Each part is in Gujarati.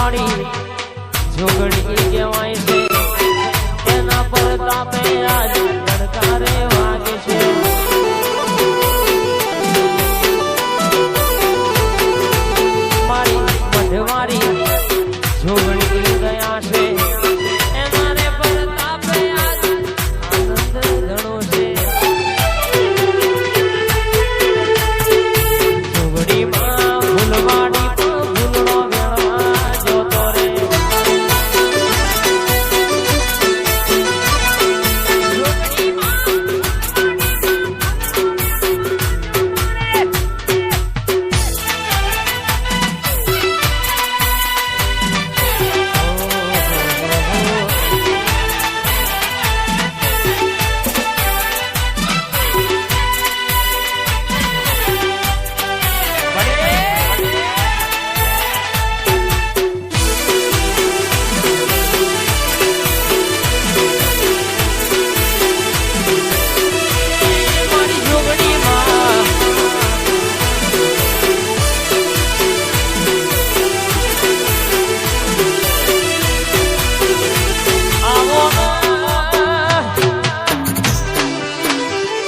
મારી જોગણી કહેવાય છે એના પર તાપે આજ લડકારે વાગે છે મારી મઢવારી જોગણી ગયા છે એના પર તાપે આજ આનંદ ઘણો છે જોગણીમાં ફૂલવાડી ફૂલનો વેણવા જોતો રે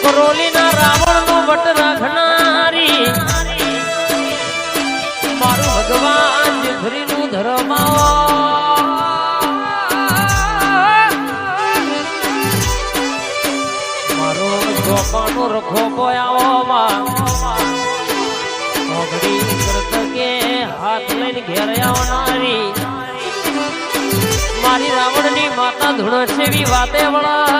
કરોલીના રાવણનો વટ રાખનારી મારું ભગવાન જીભરીનું ધર્મ મારો ચોપાનો રખો બોયાઓમાં ઓગડી કરતકે હાથ લઈને ઘેર આવનારી મારી રાવણની માતા ધૂણસેવી વાતે વળા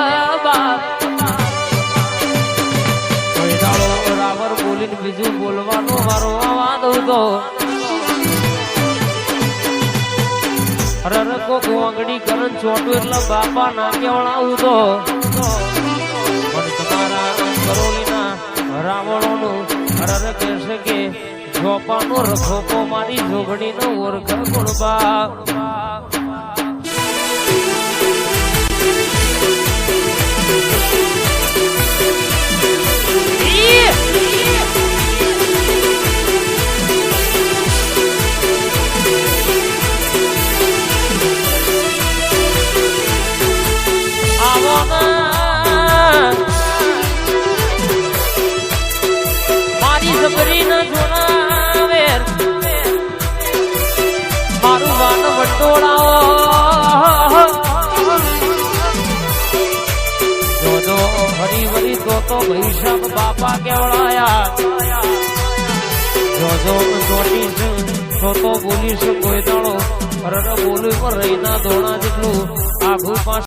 રાવણ બોલીને બીજું બોલવાનો મારો અવાજ હતો અરર કોક વાંગડી કરન ચોટું એટલે બાપા ના કેવડાવું તો પણ તમારા કરોલીના રાવણોનું અરર કહેશે કે જોપાનો રખોપો મારી જોગણીનો ઓળખ ગુણબા મારી સબરીના જોનાવેર મારું વાન વટોળાઓ જોજો હરી વરી તો ભૈષમ બાપા કેવડાયા જોજો ચોટીશ તો બોલીશ કોઈ દાડો અરર બોલું પર રહીના દોણા જેટલું આઘું પાસ